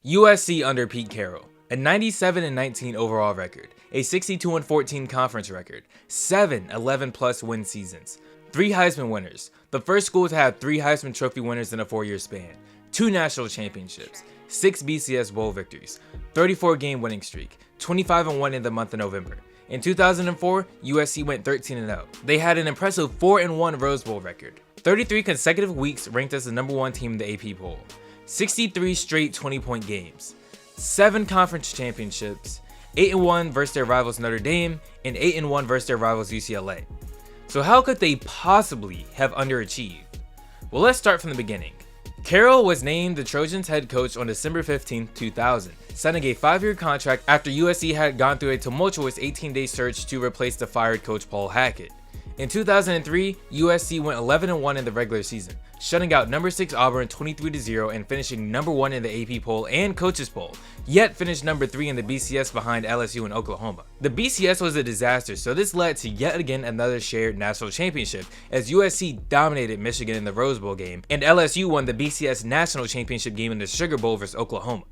USC under Pete Carroll, a 97-19 overall record, a 62-14 conference record, 7 11-plus win seasons, 3 Heisman winners, the first school to have 3 Heisman Trophy winners in a 4-year span, 2 national championships, 6 BCS Bowl victories, 34-game winning streak, 25-1 in the month of November. In 2004, USC went 13-0. They had an impressive 4-1 Rose Bowl record, 33 consecutive weeks ranked as the #1 team in the AP poll, 63 straight 20-point games, 7 conference championships, 8-1 versus their rivals Notre Dame, and 8-1 versus their rivals UCLA. So how could they possibly have underachieved? Well, let's start from the beginning. Carroll was named the Trojans head coach on December 15, 2000, signing a 5-year contract after USC had gone through a tumultuous 18-day search to replace the fired coach Paul Hackett. In 2003, USC went 11-1 in the regular season, shutting out number 6 Auburn 23-0 and finishing number 1 in the AP poll and coaches poll, yet finished number 3 in the BCS behind LSU and Oklahoma. The BCS was a disaster, so this led to yet again another shared national championship, as USC dominated Michigan in the Rose Bowl game, and LSU won the BCS National Championship game in the Sugar Bowl versus Oklahoma.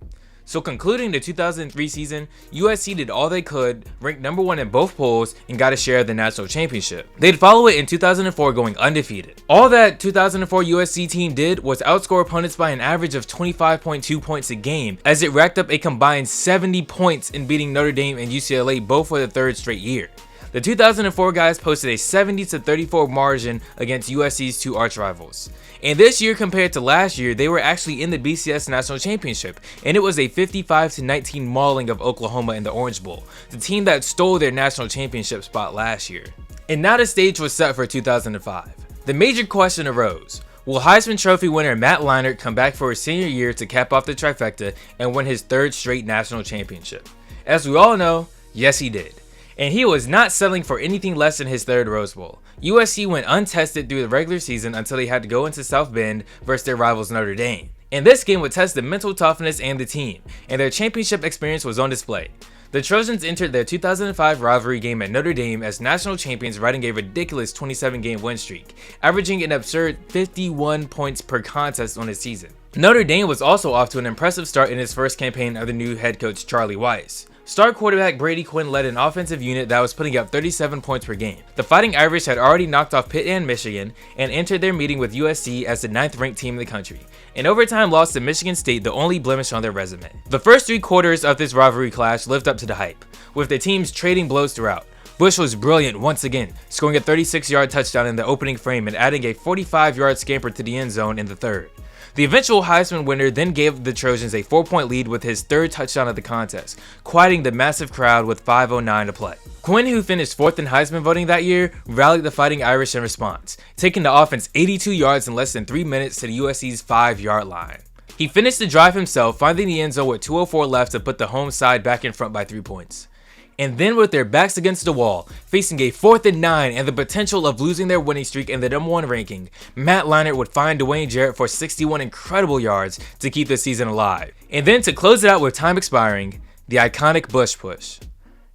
So concluding the 2003 season, USC did all they could, ranked number 1 in both polls, and got a share of the national championship. They'd follow it in 2004 going undefeated. All that 2004 USC team did was outscore opponents by an average of 25.2 points a game, as it racked up a combined 70 points in beating Notre Dame and UCLA both for the 3rd straight year. The 2004 guys posted a 70-34 margin against USC's 2 arch rivals. And this year compared to last year, they were actually in the BCS National Championship, and it was a 55-19 mauling of Oklahoma in the Orange Bowl, the team that stole their national championship spot last year. And now the stage was set for 2005. The major question arose: will Heisman Trophy winner Matt Leinart come back for his senior year to cap off the trifecta and win his 3rd straight national championship? As we all know, yes he did. And he was not settling for anything less than his 3rd Rose Bowl. USC went untested through the regular season until they had to go into South Bend versus their rivals Notre Dame. And this game would test the mental toughness and the team, and their championship experience was on display. The Trojans entered their 2005 rivalry game at Notre Dame as national champions, riding a ridiculous 27-game win streak, averaging an absurd 51 points per contest on the season. Notre Dame was also off to an impressive start in his first campaign under new head coach Charlie Weis. Star quarterback Brady Quinn led an offensive unit that was putting up 37 points per game. The Fighting Irish had already knocked off Pitt and Michigan and entered their meeting with USC as the 9th ranked team in the country. An overtime loss to Michigan State, the only blemish on their resume. The first 3 quarters of this rivalry clash lived up to the hype, with the teams trading blows throughout. Bush was brilliant once again, scoring a 36-yard touchdown in the opening frame and adding a 45-yard scamper to the end zone in the 3rd. The eventual Heisman winner then gave the Trojans a 4-point lead with his 3rd touchdown of the contest, quieting the massive crowd with 5:09 to play. Quinn, who finished 4th in Heisman voting that year, rallied the Fighting Irish in response, taking the offense 82 yards in less than 3 minutes to the USC's 5-yard line. He finished the drive himself, finding the end zone with 2:04 left to put the home side back in front by 3 points. And then with their backs against the wall, facing a 4th and 9 and the potential of losing their winning streak and the #1 ranking, Matt Leinart would find Dwayne Jarrett for 61 incredible yards to keep the season alive. And then to close it out with time expiring, the iconic Bush push.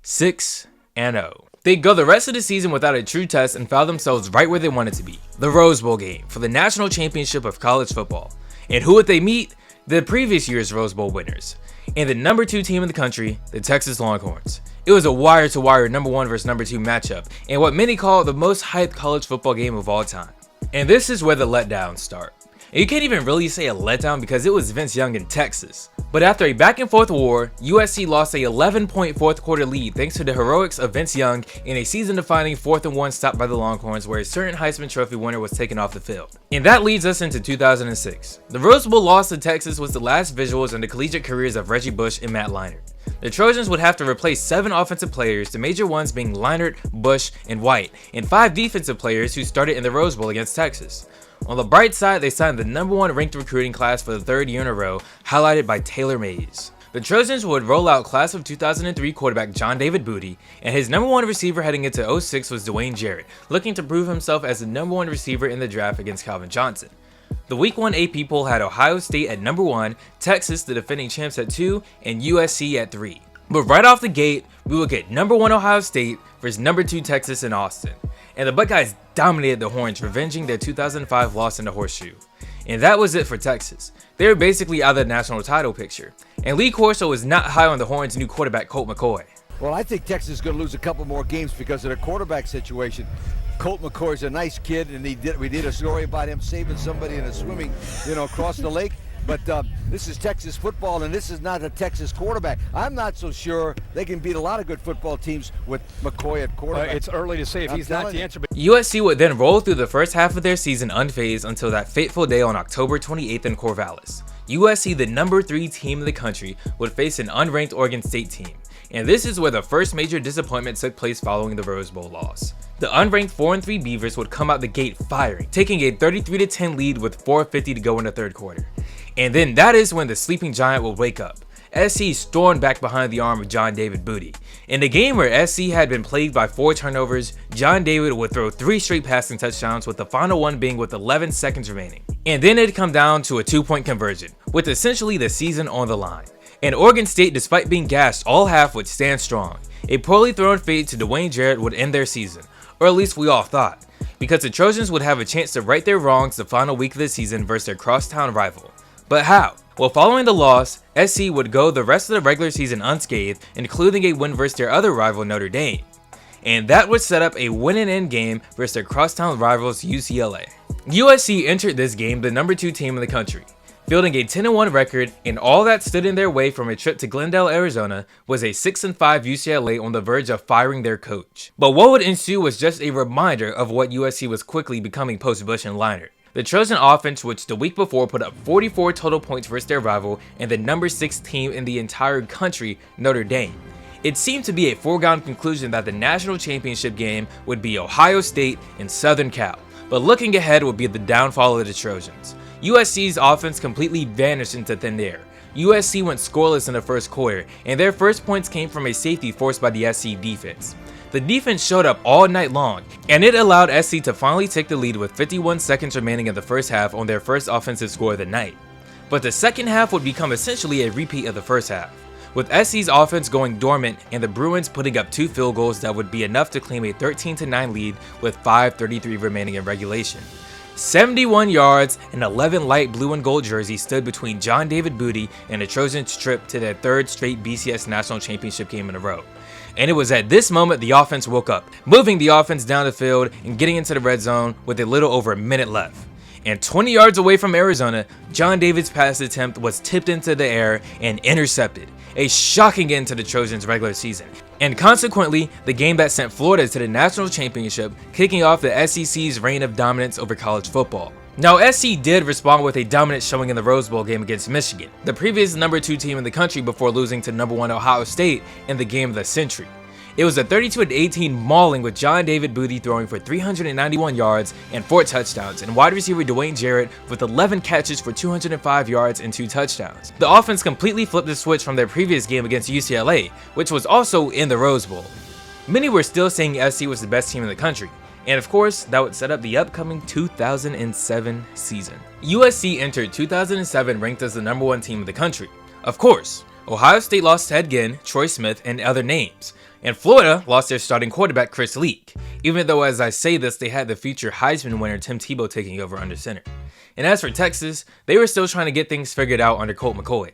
6-0. They'd go the rest of the season without a true test and found themselves right where they wanted to be, the Rose Bowl game for the national championship of college football. And who would they meet? The previous year's Rose Bowl winners, and the #2 team in the country, the Texas Longhorns. It was a wire-to-wire #1 versus #2 matchup, and what many call the most hyped college football game of all time. And this is where the letdowns start. And you can't even really say a letdown because it was Vince Young in Texas. But after a back-and-forth war, USC lost a 11-point 4th quarter lead thanks to the heroics of Vince Young in a season-defining 4th and 1 stop by the Longhorns where a certain Heisman Trophy winner was taken off the field. And that leads us into 2006. The Rose Bowl loss to Texas was the last visuals in the collegiate careers of Reggie Bush and Matt Leinart. The Trojans would have to replace 7 offensive players, the major ones being Leinart, Bush, and White, and 5 defensive players who started in the Rose Bowl against Texas. On the bright side, they signed the #1 ranked recruiting class for the 3rd year in a row, highlighted by Taylor Mays. The Trojans would roll out class of 2003 quarterback John David Booty, and his #1 receiver heading into 06 was Dwayne Jarrett, looking to prove himself as the #1 receiver in the draft against Calvin Johnson. The Week 1 AP poll had Ohio State at #1, Texas, the defending champs, at 2, and USC at 3. But right off the gate, we would get #1 Ohio State versus #2 Texas in Austin. And the Buckeyes dominated the Horns, revenging their 2005 loss in the Horseshoe. And that was it for Texas. They were basically out of the national title picture. And Lee Corso was not high on the Horns' new quarterback Colt McCoy. Well, I think Texas is going to lose a couple more games because of their quarterback situation. Colt McCoy's a nice kid, and we did a story about him saving somebody in a swimming, across the lake. But this is Texas football, and this is not a Texas quarterback. I'm not so sure they can beat a lot of good football teams with McCoy at quarterback. It's early to say if he's not the answer. But USC would then roll through the first half of their season unfazed until that fateful day on October 28th in Corvallis. USC, the number 3 team in the country, would face an unranked Oregon State team. And this is where the first major disappointment took place following the Rose Bowl loss. The unranked 4-3 Beavers would come out the gate firing, taking a 33-10 lead with 4:50 to go in the third quarter. And then that is when the sleeping giant would wake up. SC stormed back behind the arm of John David Booty. In the game where SC had been plagued by 4 turnovers, John David would throw 3 straight passing touchdowns, with the final one being with 11 seconds remaining. And then it'd come down to a 2-point conversion, with essentially the season on the line. And Oregon State, despite being gassed all half, would stand strong. A poorly thrown fade to Dwayne Jarrett would end their season, or at least we all thought, because the Trojans would have a chance to right their wrongs the final week of the season versus their crosstown rival. But how? Well, following the loss, SC would go the rest of the regular season unscathed, including a win versus their other rival Notre Dame. And that would set up a win-and-end game versus their crosstown rivals UCLA. USC entered this game the number 2 team in the country, fielding a 10-1 record, and all that stood in their way from a trip to Glendale, Arizona was a 6-5 UCLA on the verge of firing their coach. But what would ensue was just a reminder of what USC was quickly becoming post-Bush and Leinart. The Trojan offense, which the week before put up 44 total points versus their rival and the number 6 team in the entire country, Notre Dame. It seemed to be a foregone conclusion that the national championship game would be Ohio State and Southern Cal, but looking ahead would be the downfall of the Trojans. USC's offense completely vanished into thin air. USC went scoreless in the first quarter, and their first points came from a safety forced by the SC defense. The defense showed up all night long, and it allowed SC to finally take the lead with 51 seconds remaining in the first half on their first offensive score of the night. But the second half would become essentially a repeat of the first half, with SC's offense going dormant and the Bruins putting up 2 field goals that would be enough to claim a 13-9 lead with 5:33 remaining in regulation. 71 yards and 11 light blue and gold jerseys stood between John David Booty and the Trojans' trip to their 3rd straight BCS National Championship game in a row. And it was at this moment the offense woke up, moving the offense down the field and getting into the red zone with a little over a minute left. And 20 yards away from Arizona, John David's pass attempt was tipped into the air and intercepted, a shocking end to the Trojans' regular season, and consequently the game that sent Florida to the national championship, kicking off the SEC's reign of dominance over college football. Now, SC did respond with a dominant showing in the Rose Bowl game against Michigan, the previous number 2 team in the country, before losing to number 1 Ohio State in the game of the century. It was a 32-18 mauling, with John David Booty throwing for 391 yards and 4 touchdowns, and wide receiver Dwayne Jarrett with 11 catches for 205 yards and 2 touchdowns. The offense completely flipped the switch from their previous game against UCLA, which was also in the Rose Bowl. Many were still saying SC was the best team in the country, and of course, that would set up the upcoming 2007 season. USC entered 2007 ranked as the number 1 team in the country. Of course, Ohio State lost Ted Ginn, Troy Smith, and other names. And Florida lost their starting quarterback Chris Leak, even though as I say this they had the future Heisman winner Tim Tebow taking over under center. And as for Texas, they were still trying to get things figured out under Colt McCoy.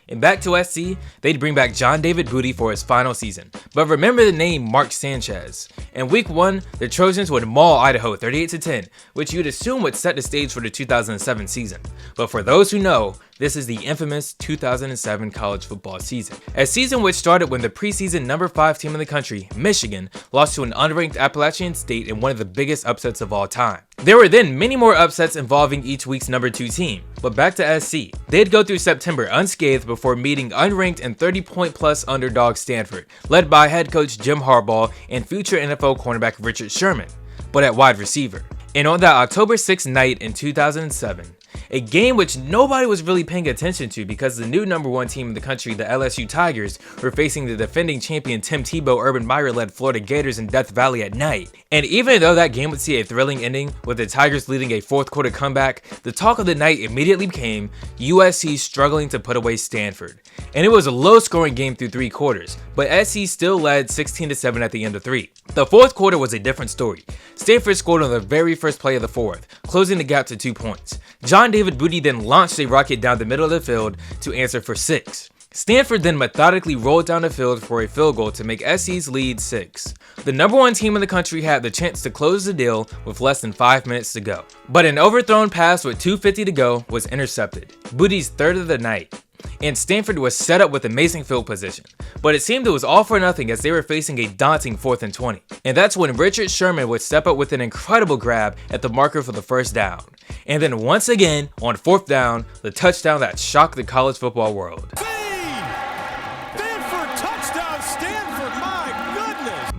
And back to SC, they'd bring back John David Booty for his final season, but remember the name Mark Sanchez. In week 1, the Trojans would maul Idaho 38-10, which you'd assume would set the stage for the 2007 season. But for those who know, this is the infamous 2007 college football season, a season which started when the preseason number 5 team in the country, Michigan, lost to an unranked Appalachian State in one of the biggest upsets of all time. There were then many more upsets involving each week's number 2 team, but back to SC. They'd go through September unscathed before meeting unranked and 30-point plus underdog Stanford, led by head coach Jim Harbaugh and future NFL cornerback Richard Sherman, but at wide receiver. And on that October 6th night in 2007, a game which nobody was really paying attention to because the new number 1 team in the country, the LSU Tigers, were facing the defending champion Tim Tebow Urban Meyer-led Florida Gators in Death Valley at night. And even though that game would see a thrilling ending with the Tigers leading a 4th quarter comeback, the talk of the night immediately became USC struggling to put away Stanford. And it was a low-scoring game through 3 quarters, but SC still led 16-7 at the end of 3. The 4th quarter was a different story. Stanford scored on the very first play of the 4th, closing the gap to 2 points. John John David Booty then launched a rocket down the middle of the field to answer for 6. Stanford then methodically rolled down the field for a field goal to make SC's lead 6. The number 1 team in the country had the chance to close the deal with less than 5 minutes to go. But an overthrown pass with 2:50 to go was intercepted, Booty's 3rd of the night. And Stanford was set up with amazing field position, but it seemed it was all for nothing as they were facing a daunting 4th and 20. And that's when Richard Sherman would step up with an incredible grab at the marker for the first down. And then once again, on 4th down, the touchdown that shocked the college football world.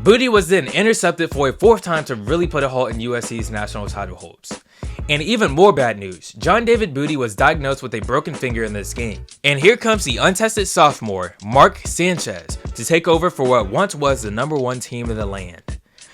Booty was then intercepted for a 4th time to really put a halt in USC's national title hopes. And even more bad news, John David Booty was diagnosed with a broken finger in this game. And here comes the untested sophomore, Mark Sanchez, to take over for what once was the number 1 team in the land.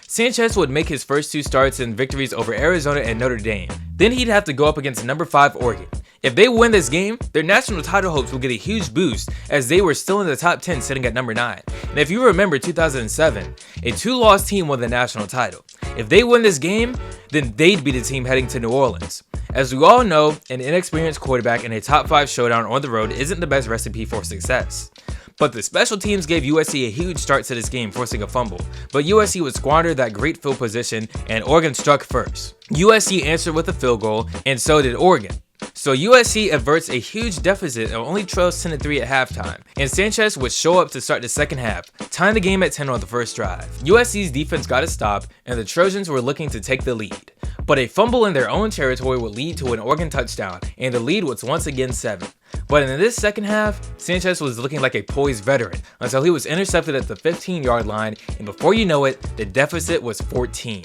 Sanchez would make his first 2 starts in victories over Arizona and Notre Dame. Then he'd have to go up against number 5 Oregon. If they win this game, their national title hopes will get a huge boost as they were still in the top 10 sitting at number 9. And if you remember 2007, a 2-loss team won the national title. If they win this game, then they'd be the team heading to New Orleans. As we all know, an inexperienced quarterback in a top 5 showdown on the road isn't the best recipe for success. But the special teams gave USC a huge start to this game, forcing a fumble. But USC would squander that great field position, and Oregon struck first. USC answered with a field goal, and so did Oregon. So USC averts a huge deficit and only trails 10-3 at halftime, and Sanchez would show up to start the second half, tying the game at 10 on the first drive. USC's defense got a stop, and the Trojans were looking to take the lead. But a fumble in their own territory would lead to an Oregon touchdown, and the lead was once again 7. But in this second half, Sanchez was looking like a poised veteran until he was intercepted at the 15-yard line, and before you know it, the deficit was 14.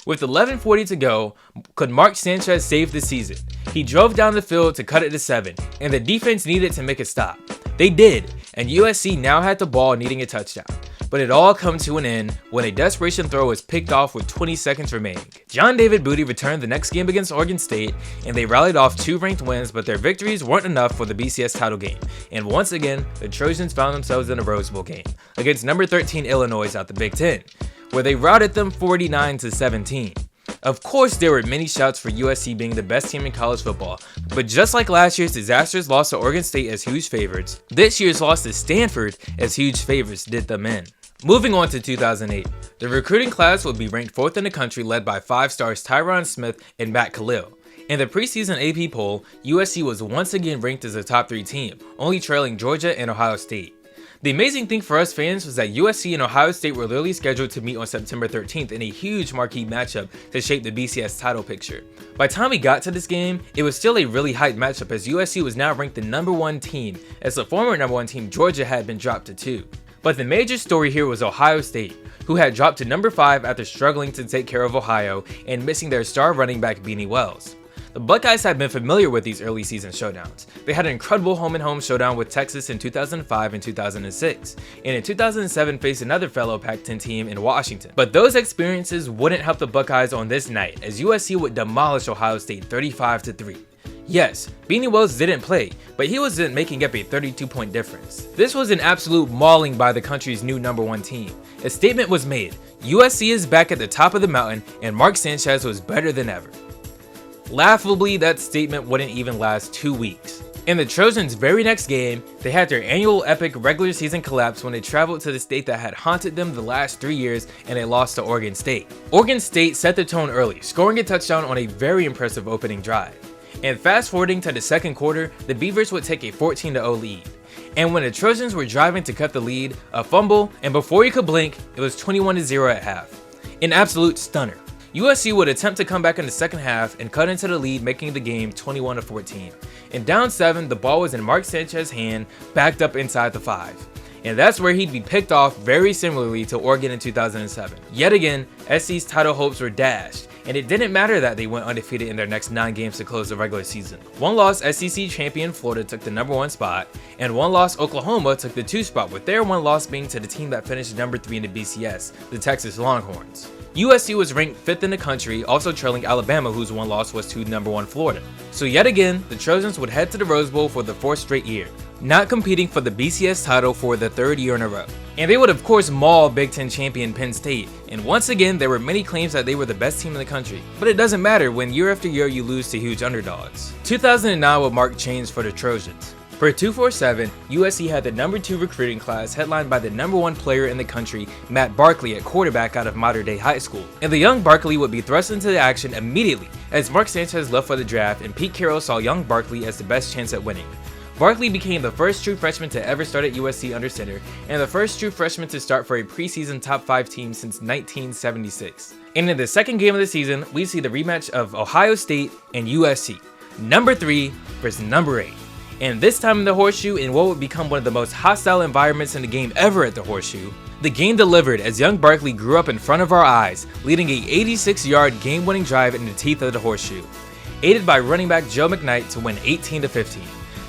With 11:40 to go, could Mark Sanchez save the season? He drove down the field to cut it to 7, and the defense needed to make a stop. They did, and USC now had the ball needing a touchdown. But it all come to an end when a desperation throw was picked off with 20 seconds remaining. John David Booty returned the next game against Oregon State, and they rallied off 2 ranked wins, but their victories weren't enough for the BCS title game. And once again, the Trojans found themselves in a Rose Bowl game against number 13 Illinois out the Big Ten, where they routed them 49-17. Of course, there were many shouts for USC being the best team in college football, but just like last year's disastrous loss to Oregon State as huge favorites, this year's loss to Stanford as huge favorites did them in. Moving on to 2008, the recruiting class would be ranked 4th in the country, led by 5 stars Tyron Smith and Matt Khalil. In the preseason AP poll, USC was once again ranked as a top 3 team, only trailing Georgia and Ohio State. The amazing thing for us fans was that USC and Ohio State were literally scheduled to meet on September 13th in a huge marquee matchup to shape the BCS title picture. By the time we got to this game, it was still a really hyped matchup as USC was now ranked the number 1 team, as the former number 1 team Georgia had been dropped to 2. But the major story here was Ohio State, who had dropped to number 5 after struggling to take care of Ohio and missing their star running back Beanie Wells. The Buckeyes had been familiar with these early season showdowns. They had an incredible home-and-home showdown with Texas in 2005 and 2006, and in 2007 faced another fellow Pac-10 team in Washington. But those experiences wouldn't help the Buckeyes on this night, as USC would demolish Ohio State 35-3. Yes, Beanie Wells didn't play, but he wasn't making up a 32-point difference. This was an absolute mauling by the country's new number 1 team. A statement was made: USC is back at the top of the mountain, and Mark Sanchez was better than ever. Laughably, that statement wouldn't even last 2 weeks. In the Trojans' very next game, they had their annual epic regular season collapse when they traveled to the state that had haunted them the last 3 years and they lost to Oregon State. Oregon State set the tone early, scoring a touchdown on a very impressive opening drive. And fast forwarding to the second quarter, the Beavers would take a 14-0 lead. And when the Trojans were driving to cut the lead, a fumble, and before you could blink, it was 21-0 at half. An absolute stunner. USC would attempt to come back in the second half and cut into the lead, making the game 21-14. And down 7, the ball was in Mark Sanchez's hand, backed up inside the 5. And that's where he'd be picked off very similarly to Oregon in 2007. Yet again, SC's title hopes were dashed, and it didn't matter that they went undefeated in their next 9 games to close the regular season. One-loss SEC champion Florida took the number 1 spot, and one-loss Oklahoma took the 2 spot, with their one loss being to the team that finished number 3 in the BCS, the Texas Longhorns. USC was ranked 5th in the country, also trailing Alabama, whose one loss was to number 1 Florida. So yet again, the Trojans would head to the Rose Bowl for the 4th straight year. not competing for the BCS title for the 3rd year in a row. And they would of course maul Big Ten champion Penn State, and once again there were many claims that they were the best team in the country. But it doesn't matter when year after year you lose to huge underdogs. 2009 would mark change for the Trojans. For 247, USC had the #2 recruiting class headlined by the #1 player in the country, Matt Barkley, at quarterback out of Mater Dei High School. And the young Barkley would be thrust into the action immediately as Mark Sanchez left for the draft and Pete Carroll saw young Barkley as the best chance at winning. Barkley became the first true freshman to ever start at USC under center and the first true freshman to start for a preseason top 5 team since 1976. And in the second game of the season, we see the rematch of Ohio State and USC, #3 versus #8. And this time in the Horseshoe, in what would become one of the most hostile environments in the game ever at the Horseshoe, the game delivered as young Barkley grew up in front of our eyes, leading a 86-yard game-winning drive in the teeth of the Horseshoe, aided by running back Joe McKnight to win 18-15.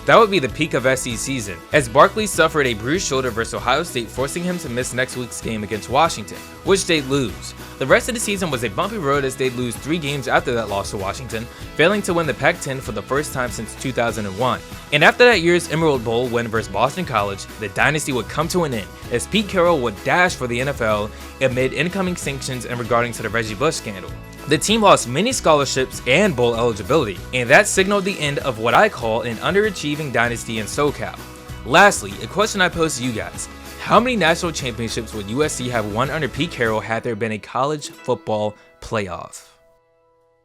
That would be the peak of SC season, as Barkley suffered a bruised shoulder versus Ohio State, forcing him to miss next week's game against Washington, which they'd lose. The rest of the season was a bumpy road as they'd lose 3 games after that loss to Washington, failing to win the Pac-10 for the first time since 2001. And after that year's Emerald Bowl win versus Boston College, the dynasty would come to an end, as Pete Carroll would dash for the NFL amid incoming sanctions and regarding to the Reggie Bush scandal. The team lost many scholarships and bowl eligibility, and that signaled the end of what I call an underachieving dynasty in SoCal. Lastly, a question I pose to you guys: how many national championships would USC have won under Pete Carroll had there been a college football playoff?